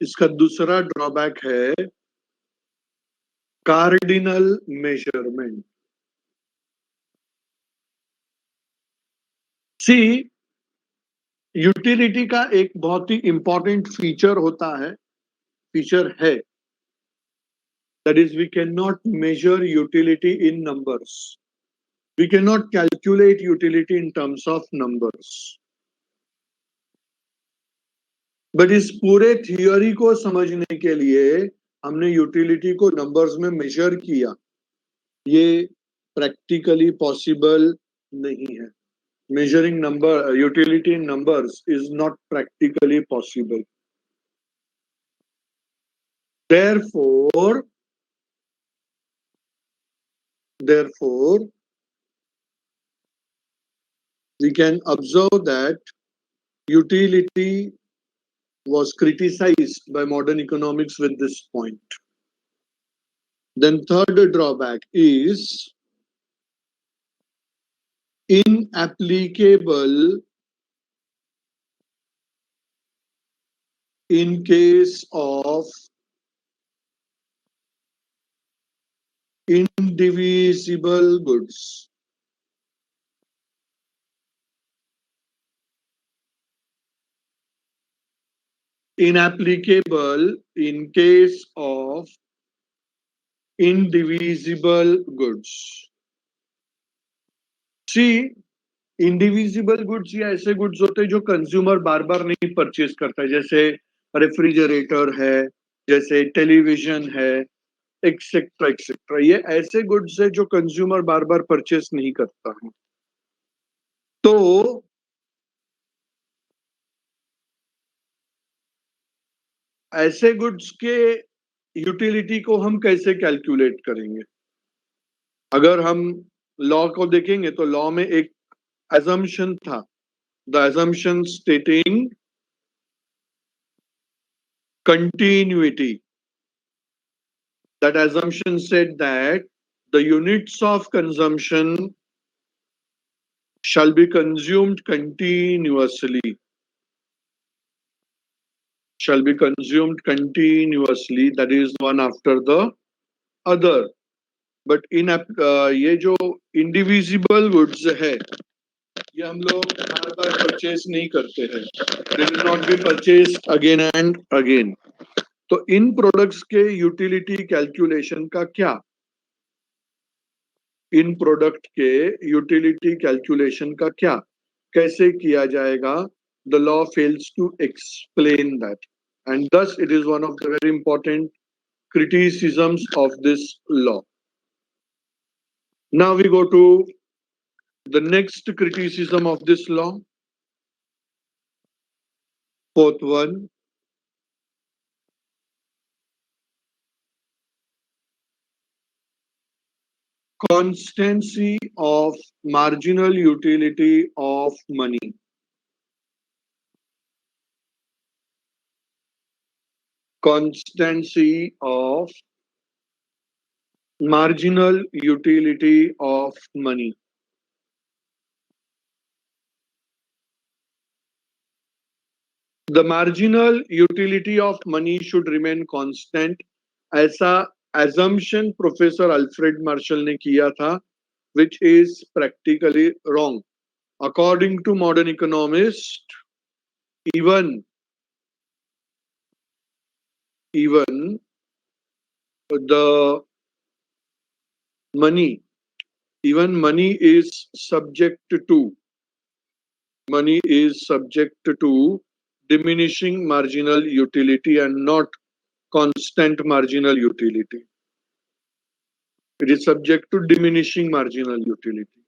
इसका दूसरा ड्रॉबैक है कार्डिनल मेजरमेंट। सी, यूटिलिटी का एक बहुत ही इंपॉर्टेंट फीचर है that is we cannot measure utility in numbers. We cannot calculate utility in terms of numbers. But इस पूरे थियोरी को समझने के लिए हमने यूटिलिटी को नंबर्स में मेजर किया, ये प्रैक्टिकली पॉसिबल नहीं है। measuring utility in numbers is not practically possible. Therefore, we can observe that utility was criticized by modern economics with this point. Then third drawback is inapplicable in case of indivisible goods. Inapplicable in case of indivisible goods. See, indivisible goods या ऐसे goods होते हैं जो consumer बार बार नहीं purchase करता है, जैसे refrigerator है, जैसे टेलीविजन है, एक्सेट्रा एक्सेट्रा। ये ऐसे गुड्स है जो कंज्यूमर बार बार परचेज नहीं करता है। तो ऐसे गुड्स के यूटिलिटी को हम कैसे कैलकुलेट करेंगे? अगर हम लॉ को देखेंगे तो लॉ में एक assumption था, the assumption stating continuity. That assumption said that the units of consumption shall be consumed continuously. Shall be consumed continuously, that is one after the other. But ये जो indivisible goods है, ये हम लोग बार बार purchase नहीं करते हैं। They will not be purchased again and again. तो इन प्रोडक्ट्स के यूटिलिटी कैलकुलेशन का क्या? इन प्रोडक्ट के यूटिलिटी कैलकुलेशन का क्या, कैसे किया जाएगा? The law fails to explain that, and thus it is one of the very important criticisms of this law. Now we go to the next criticism of this law. Fourth one, constancy of marginal utility of money. Constancy of marginal utility of money. The marginal utility of money should remain constant. ऐसा assumption professor Alfred Marshall ने किया था, which is practically wrong. According to modern economists, even the money, money is subject to diminishing marginal utility and not constant marginal utility. It is subject to diminishing marginal utility.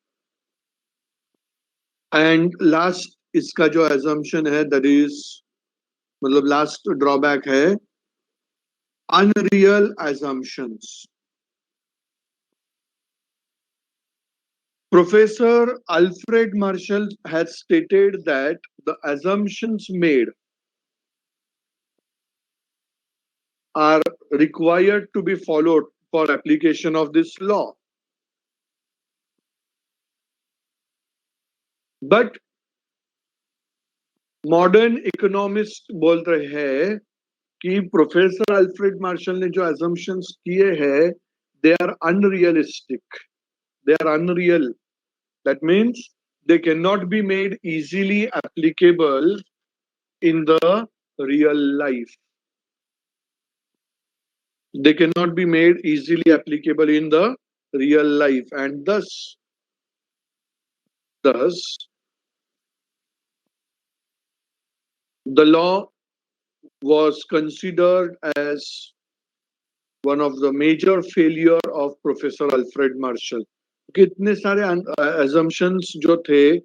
And last इसका जो assumption है, that is मतलब last drawback है unreal assumptions. Professor Alfred Marshall has stated that the assumptions made are required to be followed for application of this law. But modern economists बोल रहे हैं कि professor Alfred Marshall ने जो assumptions किए हैं, they are unrealistic, they are unreal. That means they cannot be made easily applicable in the real life. They cannot be made easily applicable in the real life, and thus the law was considered as one of the major failure of Professor Alfred Marshall. कितने सारे assumptions जो थे,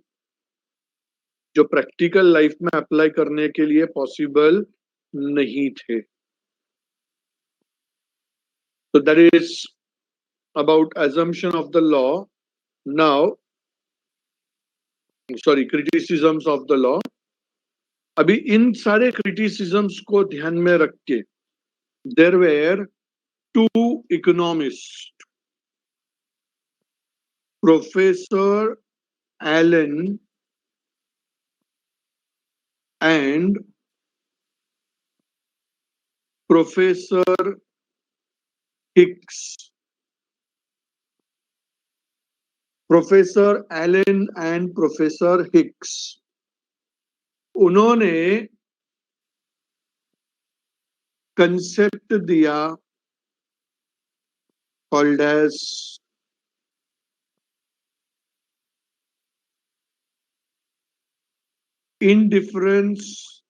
जो practical life में apply करने के लिए possible नहीं थे. So that is about assumption of the law. Now, sorry, criticisms of the law. अभी इन सारे criticisms को ध्यान में रख के there were two economists, Professor Allen and Professor Hicks. Professor Allen and Professor Hicks, उन्होंने कंसेप्ट दिया called as indifference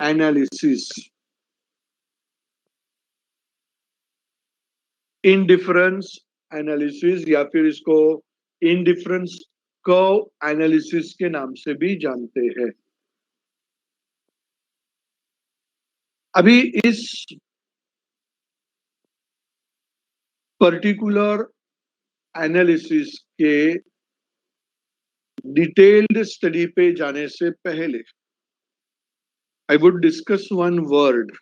analysis. Indifference analysis या फिर इसको indifference कर्व एनालिसिस के नाम से भी जानते हैं. अभी इस पर्टिकुलर एनालिसिस के डिटेल्ड स्टडी पे जाने से पहले I would discuss one word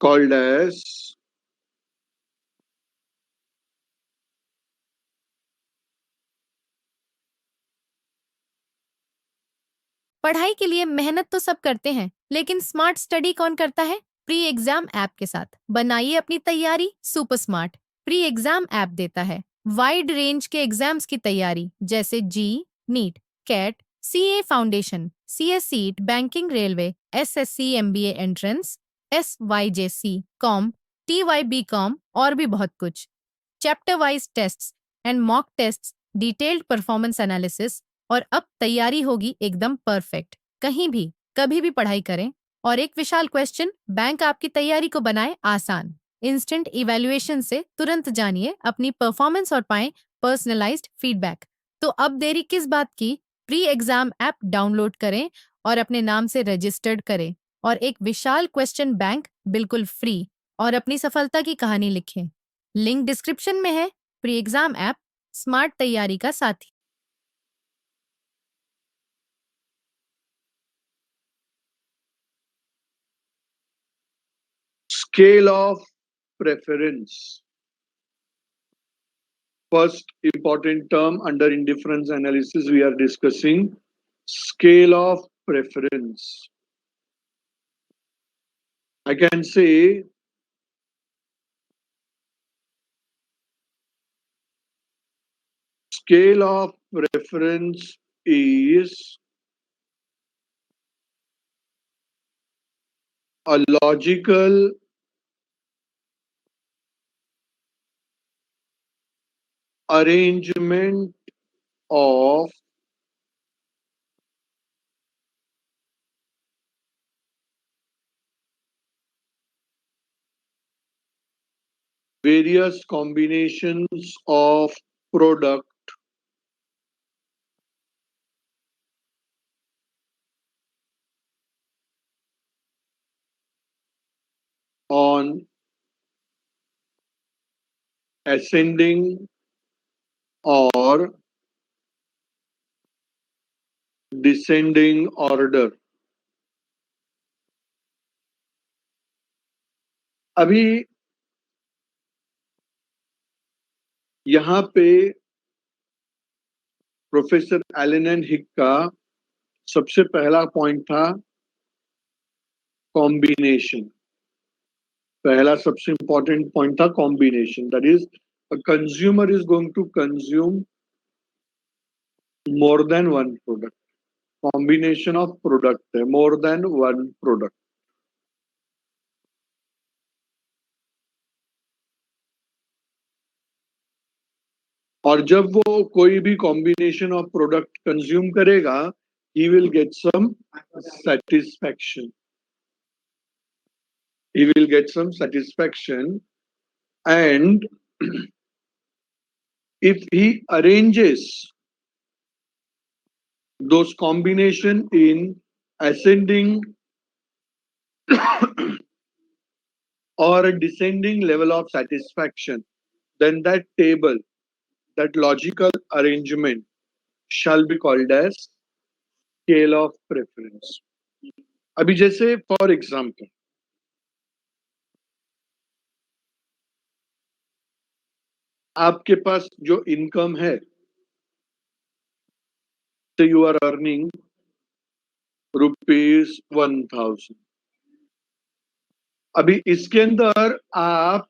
called as पढ़ाई के लिए मेहनत तो सब करते हैं, लेकिन स्मार्ट स्टडी कौन करता है? प्री एग्जाम ऐप के साथ बनाइए अपनी तैयारी super smart. Pre exam app देता है वाइड रेंज के एग्जाम्स की तैयारी, जैसे JEE, NEET, CAT, CA foundation, CS seat, banking, railway, SSC, MBA entrance, SYJC, com, TYB com और भी बहुत कुछ. Chapter wise tests and mock tests, detailed performance analysis, और अब तैयारी होगी एकदम परफेक्ट. कहीं भी कभी भी पढ़ाई करें. और एक विशाल क्वेश्चन बैंक आपकी तैयारी को बनाए आसान. इंस्टेंट इवैल्यूएशन से तुरंत जानिए अपनी परफॉर्मेंस और पाएं पर्सनलाइज्ड फीडबैक. तो अब देरी किस बात की? प्री एग्जाम ऐप डाउनलोड करें और अपने नाम से रजिस्टर्ड करें और एक विशाल क्वेश्चन बैंक बिल्कुल फ्री और अपनी सफलता की कहानी लिखें. लिंक डिस्क्रिप्शन में है. प्री एग्जाम ऐप स्मार्ट तैयारी का साथी. scale of preference. First important term under indifference analysis we are discussing scale of preference. I can say scale of preference is a logical arrangement of various combinations of product on ascending or descending order. अभी यहाँ पे professor Elon and हिक का सबसे पहला point था combination. पहला सबसे इंपॉर्टेंट पॉइंट था combination. That is a consumer is going to consume more than one product. Combination of product है, मोर देन वन प्रोडक्ट. और जब वो कोई भी कॉम्बिनेशन ऑफ प्रोडक्ट कंज्यूम करेगा, he will get some satisfaction. He will get some satisfaction. And if he arranges those combination in ascending or a descending level of satisfaction, then that table, that logical arrangement shall be called as scale of preference. अभी जैसे for example, आपके पास जो income है, you are earning ₹1000. अभी इसके अंदर आप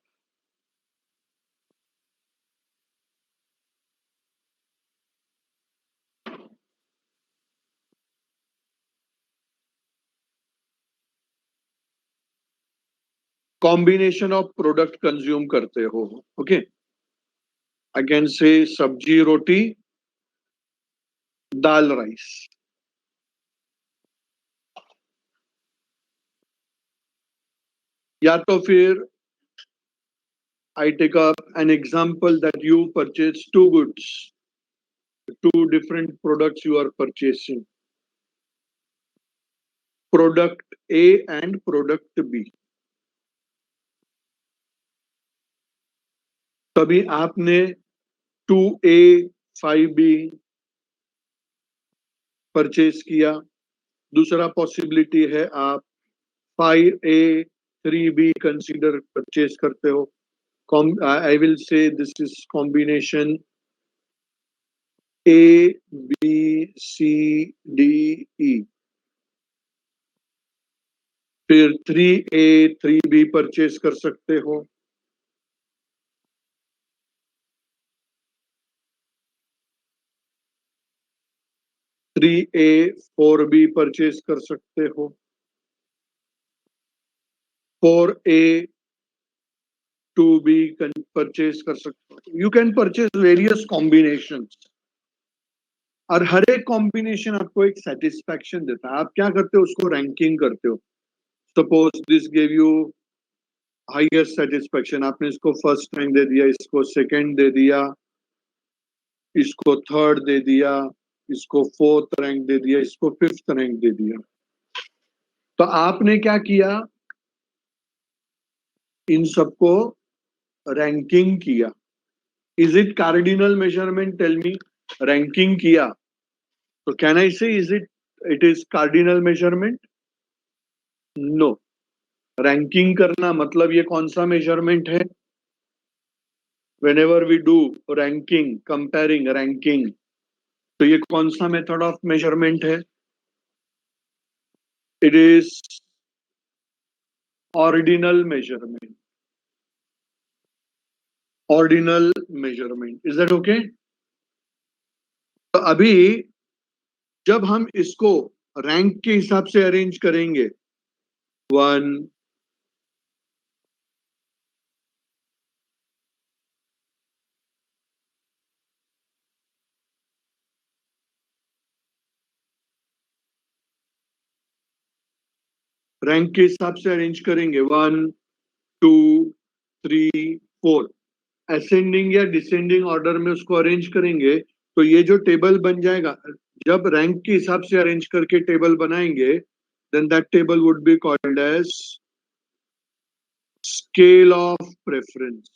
combination of product consume करते हो. ओके, आई कैन से सब्जी रोटी, दाल राइस. या तो फिर I take up an example that you purchase two goods, two different products you are purchasing, product A and product B. तभी आपने 2A 5B परचेज किया. दूसरा पॉसिबिलिटी है आप 5A 3B कंसीडर परचेज करते हो. I will say this is combination A, B, C, D, E. फिर 3A 3B purchase कर सकते हो. थ्री ए 4B परचेज कर सकते हो. 4A 2B परचेज कर सकते हो. You can purchase various combinations. और हर एक कॉम्बिनेशन आपको एक सेटिस्फैक्शन देता है. आप क्या करते हो, उसको रैंकिंग करते हो. Suppose this give you highest satisfaction. आपने इसको फर्स्ट रैंक दे दिया, इसको सेकंड दे दिया, इसको थर्ड दे दिया, इसको फोर्थ रैंक दे दिया, इसको फिफ्थ रैंक दे दिया. तो आपने क्या किया, इन सबको रैंकिंग किया. Is it cardinal measurement? Tell me. Ranking किया तो can I say it is cardinal measurement? No. Ranking करना मतलब ये कौन सा मेजरमेंट है? whenever we do ranking, comparing, ranking, तो ये कौन सा मेथड ऑफ मेजरमेंट है? It is ordinal measurement. Ordinal measurement. Is that okay? तो अभी जब हम इसको रैंक के हिसाब से अरेंज करेंगे, 1, रैंक के हिसाब से अरेंज करेंगे 1 2 3 4, असेंडिंग या डिसेंडिंग ऑर्डर में उसको अरेंज करेंगे. तो ये जो टेबल बन जाएगा, जब रैंक के हिसाब से अरेंज करके टेबल बनाएंगे, then that table would be called as scale of preference.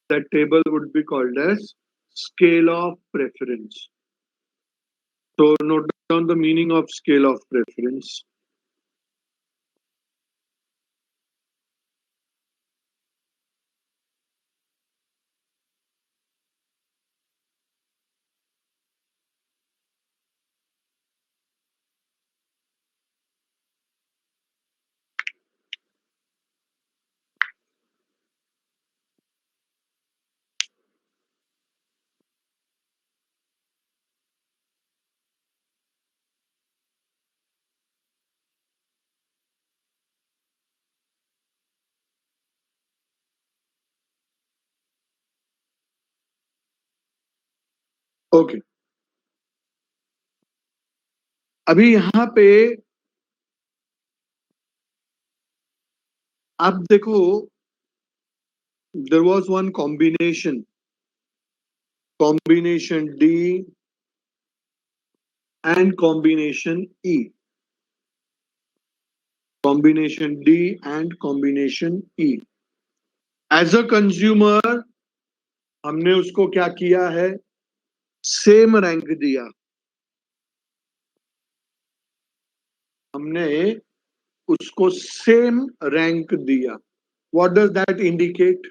That table would be called as scale of preference. So note down the meaning of scale of preference. Okay, अभी यहाँ पे आप देखो, there was one combination D and combination E. Combination D and combination E. As a consumer, हमने उसको क्या किया है? सेम रैंक दिया. हमने उसको सेम रैंक दिया. What does that indicate?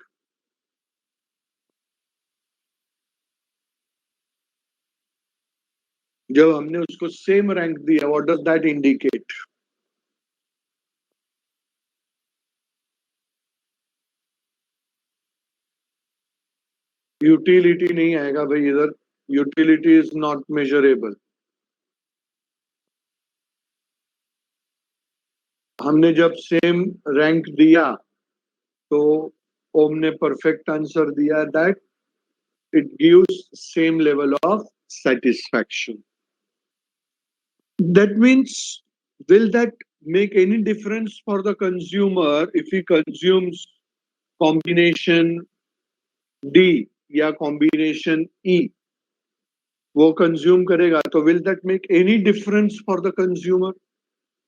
जब हमने उसको सेम रैंक दिया, what does that indicate? Utility नहीं आएगा भाई इधर. Utility is not measurable. हमने जब सेम रैंक दिया तो ओम ने परफेक्ट आंसर दिया that it gives same level of satisfaction. That means, will that make any difference for the consumer if he consumes combination D या combination E? वो consume करेगा तो will that make any difference for the consumer?